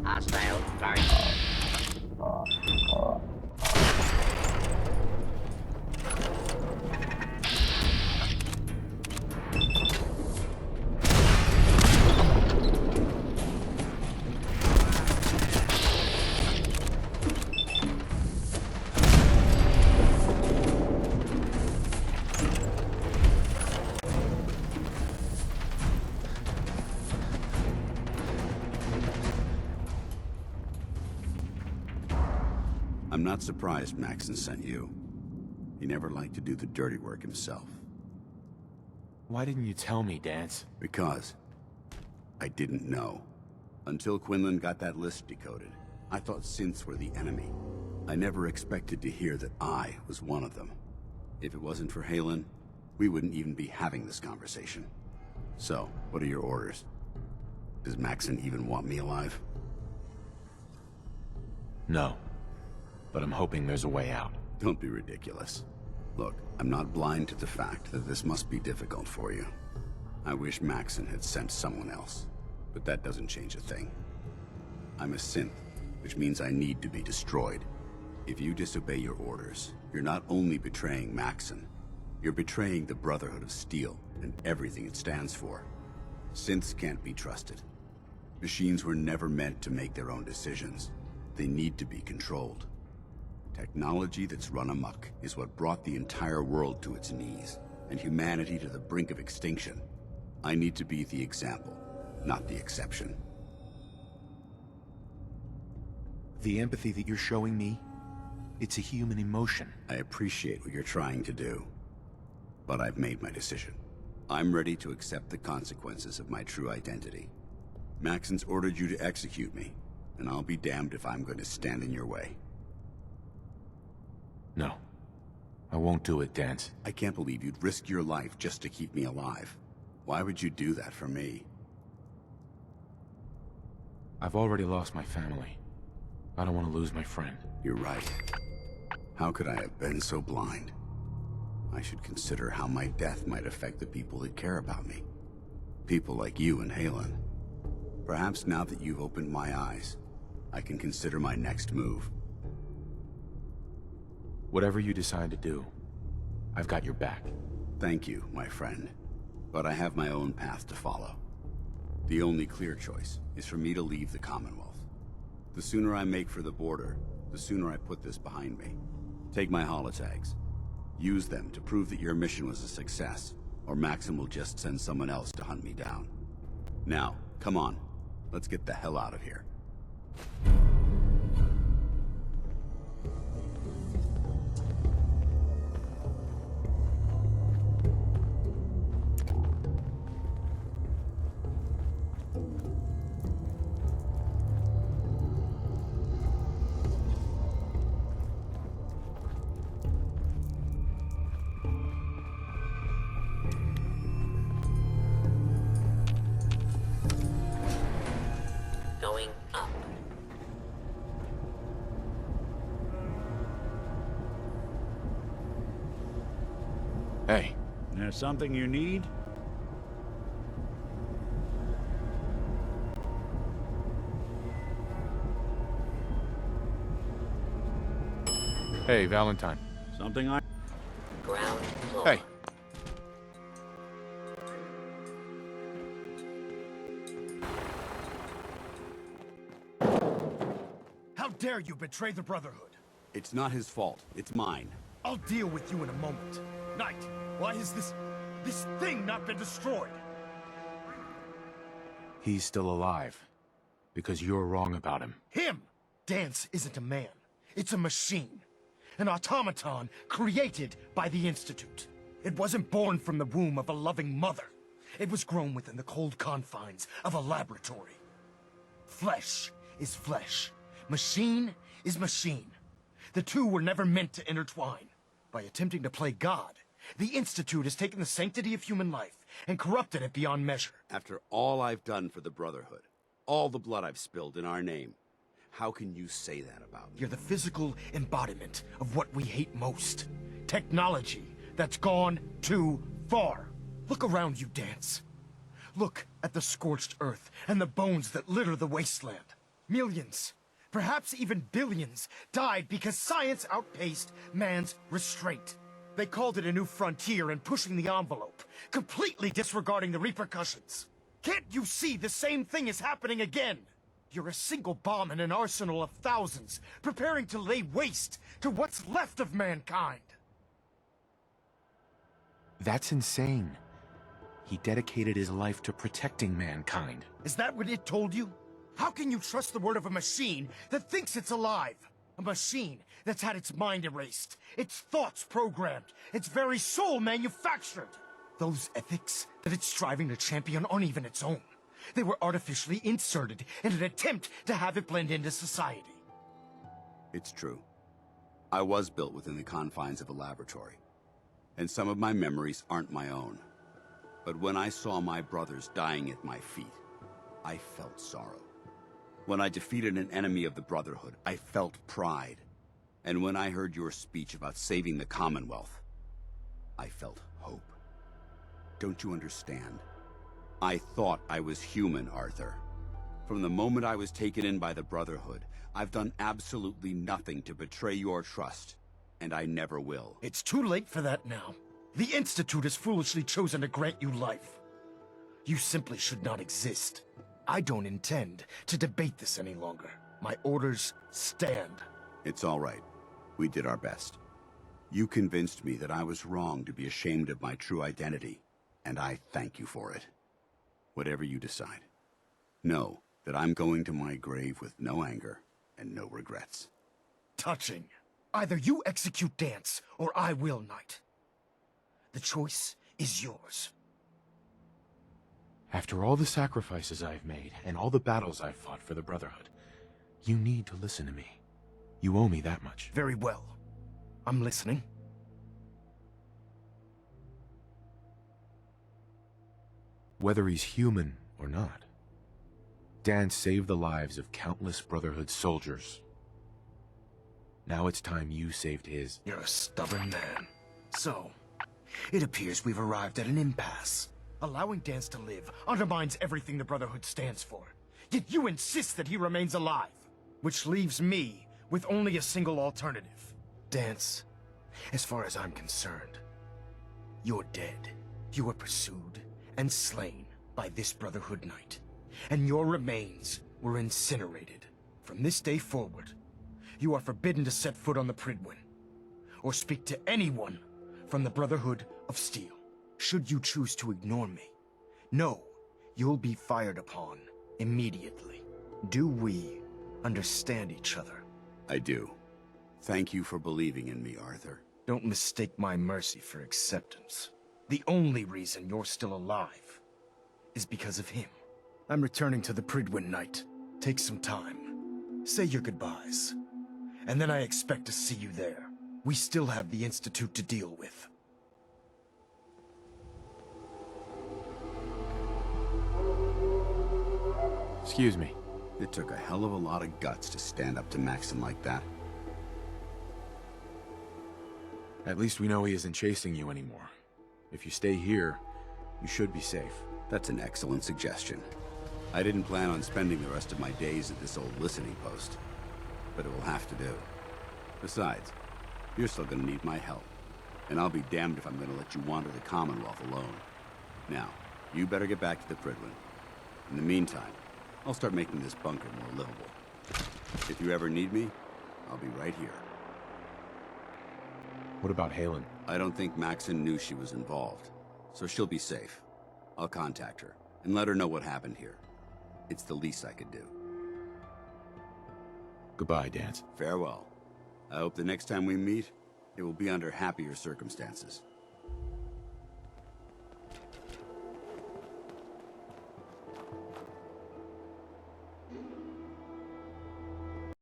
Hostile target. I'm not surprised Maxon sent you. He never liked to do the dirty work himself. Why didn't you tell me, Danse? Because I didn't know. Until Quinlan got that list decoded, I thought synths were the enemy. I never expected to hear that I was one of them. If it wasn't for Halen, we wouldn't even be having this conversation. So, what are your orders? Does Maxon even want me alive? No. But I'm hoping there's a way out. Don't be ridiculous. Look, I'm not blind to the fact that this must be difficult for you. I wish Maxon had sent someone else, but that doesn't change a thing. I'm a synth, which means I need to be destroyed. If you disobey your orders, you're not only betraying Maxon, you're betraying the Brotherhood of Steel and everything it stands for. Synths can't be trusted. Machines were never meant to make their own decisions. They need to be controlled. Technology that's run amok is what brought the entire world to its knees, and humanity to the brink of extinction. I need to be the example, not the exception. The empathy that you're showing me, it's a human emotion. I appreciate what you're trying to do, but I've made my decision. I'm ready to accept the consequences of my true identity. Maxon's ordered you to execute me, and I'll be damned if I'm going to stand in your way. No. I won't do it, Danse. I can't believe you'd risk your life just to keep me alive. Why would you do that for me? I've already lost my family. I don't want to lose my friend. You're right. How could I have been so blind? I should consider how my death might affect the people that care about me. People like you and Halen. Perhaps now that you've opened my eyes, I can consider my next move. Whatever you decide to do, I've got your back. Thank you, my friend. But I have my own path to follow. The only clear choice is for me to leave the Commonwealth. The sooner I make for the border, the sooner I put this behind me. Take my holotags. Use them to prove that your mission was a success, or Maxon will just send someone else to hunt me down. Now, come on. Let's get the hell out of here. Going up. Hey. There's something you need? Hey, Valentine. Something I... Ground floor. Hey. How dare you betray the Brotherhood? It's not his fault. It's mine. I'll deal with you in a moment. Knight, why has this thing not been destroyed? He's still alive. Because you're wrong about him. Him! Danse isn't a man. It's a machine. An automaton created by the Institute. It wasn't born from the womb of a loving mother. It was grown within the cold confines of a laboratory. Flesh is flesh. Machine is machine. The two were never meant to intertwine. By attempting to play God, the Institute has taken the sanctity of human life and corrupted it beyond measure. After all I've done for the Brotherhood, all the blood I've spilled in our name, how can you say that about me? You're the physical embodiment of what we hate most. Technology that's gone too far. Look around you, Danse. Look at the scorched earth and the bones that litter the wasteland. Millions, perhaps even billions, died because science outpaced man's restraint. They called it a new frontier and pushing the envelope, completely disregarding the repercussions. Can't you see the same thing is happening again? You're a single bomb in an arsenal of thousands, preparing to lay waste to what's left of mankind. That's insane. He dedicated his life to protecting mankind. Is that what it told you? How can you trust the word of a machine that thinks it's alive? A machine that's had its mind erased, its thoughts programmed, its very soul manufactured. Those ethics that it's striving to champion aren't even its own. They were artificially inserted in an attempt to have it blend into society. It's true. I was built within the confines of a laboratory, and some of my memories aren't my own. But when I saw my brothers dying at my feet, I felt sorrow. When I defeated an enemy of the Brotherhood, I felt pride. And when I heard your speech about saving the Commonwealth, I felt hope. Don't you understand? I thought I was human, Arthur. From the moment I was taken in by the Brotherhood, I've done absolutely nothing to betray your trust, and I never will. It's too late for that now. The Institute has foolishly chosen to grant you life. You simply should not exist. I don't intend to debate this any longer. My orders stand. It's all right. We did our best. You convinced me that I was wrong to be ashamed of my true identity, and I thank you for it. Whatever you decide, know that I'm going to my grave with no anger and no regrets. Touching. Either you execute Danse, or I will, Knight. The choice is yours. After all the sacrifices I've made, and all the battles I've fought for the Brotherhood, you need to listen to me. You owe me that much. Very well. I'm listening. Whether he's human or not, Danse saved the lives of countless Brotherhood soldiers. Now it's time you saved his. You're a stubborn man. So, it appears we've arrived at an impasse. Allowing Danse to live undermines everything the Brotherhood stands for. Yet you insist that he remains alive. Which leaves me with only a single alternative. Danse, as far as I'm concerned, you're dead. You were pursued and slain by this Brotherhood Knight. And your remains were incinerated. From this day forward, you are forbidden to set foot on the Pridwin, or speak to anyone from the Brotherhood of Steel. Should you choose to ignore me, know you'll be fired upon immediately. Do we understand each other? I do. Thank you for believing in me, Arthur. Don't mistake my mercy for acceptance. The only reason you're still alive is because of him. I'm returning to the Pridwin, Knight. Take some time. Say your goodbyes. And then I expect to see you there. We still have the Institute to deal with. Excuse me. It took a hell of a lot of guts to stand up to Maxim like that. At least we know he isn't chasing you anymore. If you stay here, you should be safe. That's an excellent suggestion. I didn't plan on spending the rest of my days at this old listening post, but it will have to do. Besides, you're still gonna need my help, and I'll be damned if I'm gonna let you wander the Commonwealth alone. Now, you better get back to the Pridwin. In the meantime, I'll start making this bunker more livable. If you ever need me, I'll be right here. What about Halen? I don't think Maxon knew she was involved, so she'll be safe. I'll contact her and let her know what happened here. It's the least I could do. Goodbye, Danse. Farewell. I hope the next time we meet, it will be under happier circumstances.